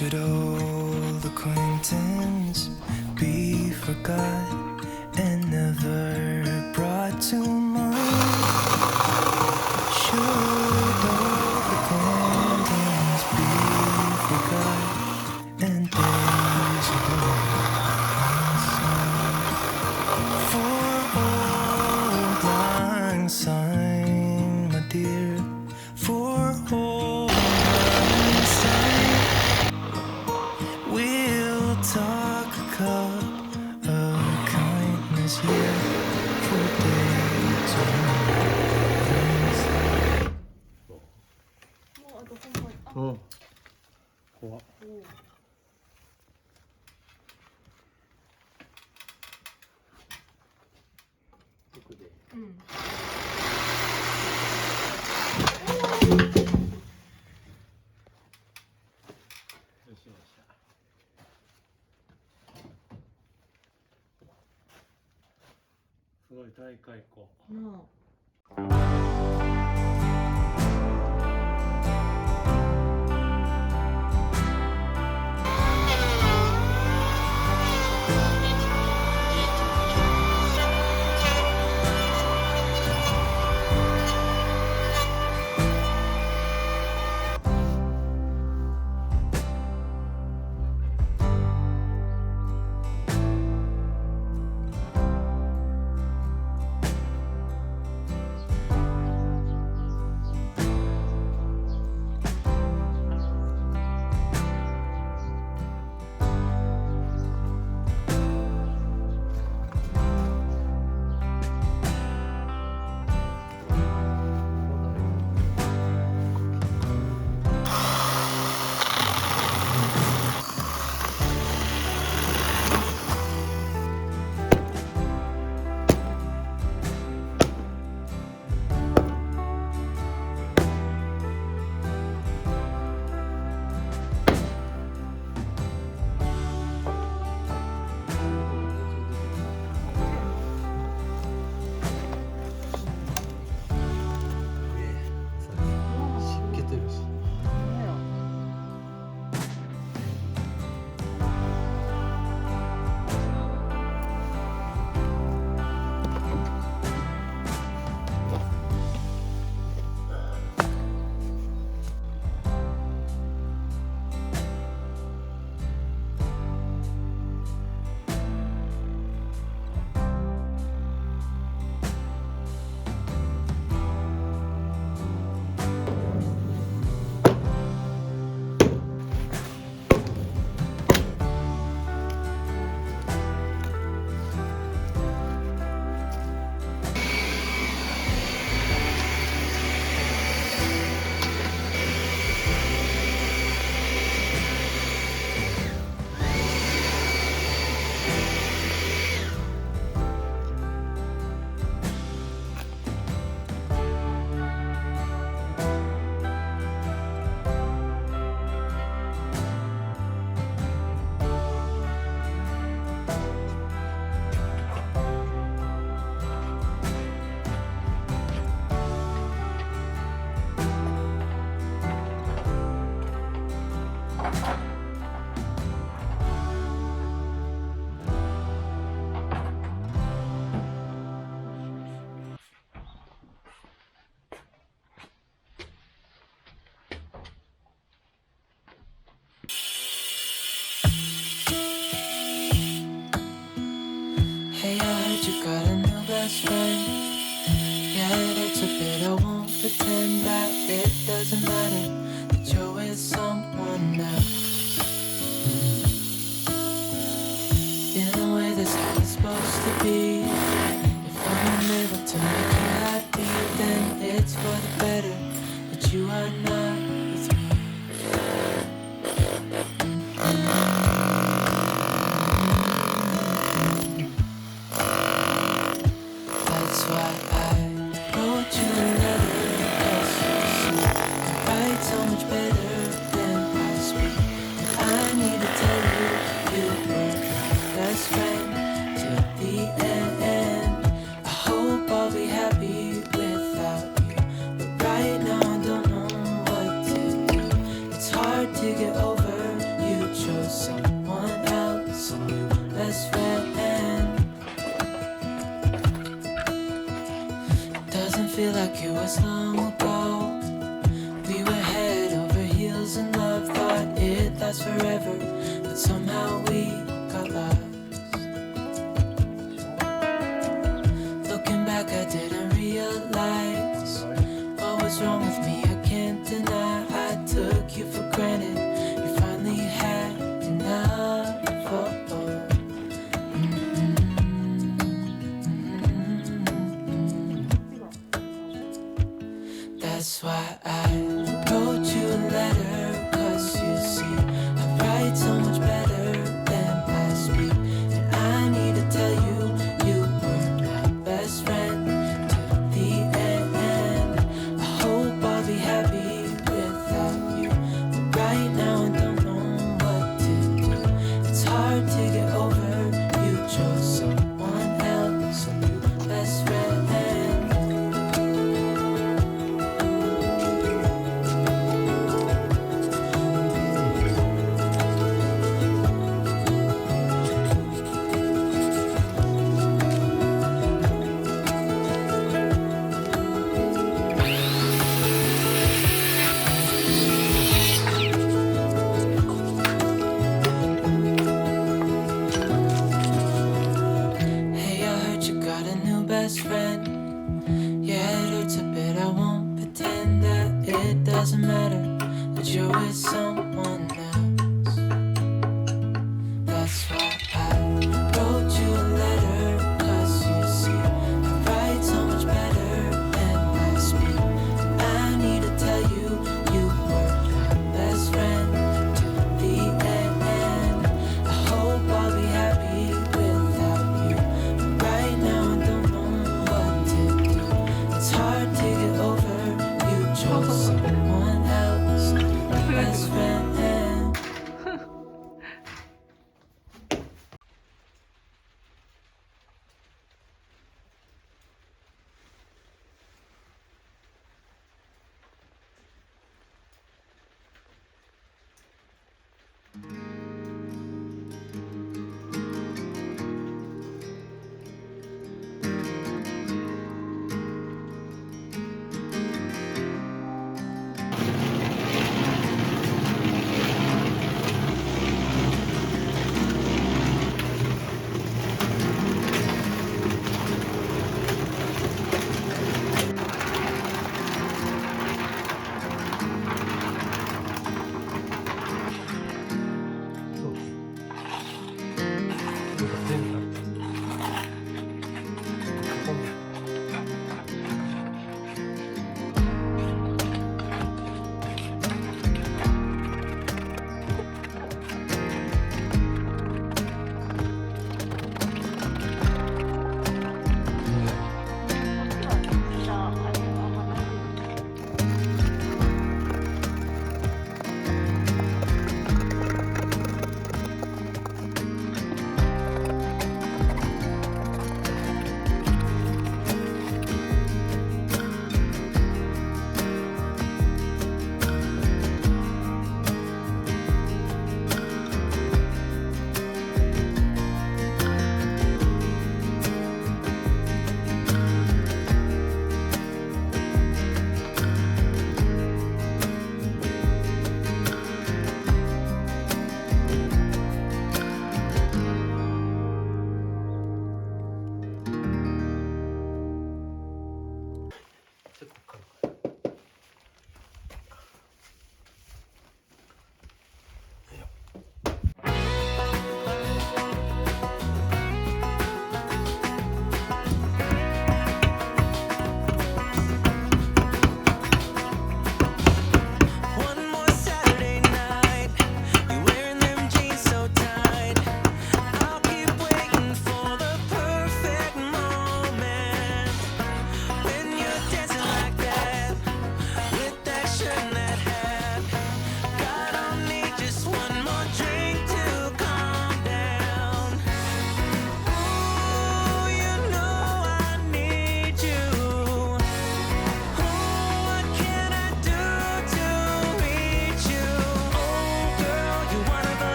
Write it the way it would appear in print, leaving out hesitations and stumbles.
Should old acquaintance be forgot and never brought to mind? Should old acquaintance be forgot and days ago? For old lang syne, my dear, for old lang syne, we'll talk a cup of kindness here for days of 어. 고와. 응.すごい大会校。어. 쉽게 때렸어. 뭐야? Hey, I heard you got a new best friend. Yeah, that's a bit, I won't pretend that it doesn't matter that you're with someone else. In a way, that's how it's supposed to be. If I'm able to make you happy, then it's for the better that you are not with me. That's why I wrote you a letter. Yes, you see, I write so much better than I speak. And I need to tell you, you were my best friend till the end. I hope I'll be happy without you, but right now I don't know what feel like it was long ago. We were head over heels in love, thought it'd last forever, but somehow we got lost. Looking back, I didn't realize what was wrong with me. I can't deny I took you for granted. You finally had enough. That's why I wrote you a letter, 'cause you see I write so much better than I speak. And I need to tell you, you were my best friend till the end. I hope I'll be happy without you, but right now I don't know what to do. It's hard to get over, you chose someone else, a new best friend. Hey, I heard you got a new best friend.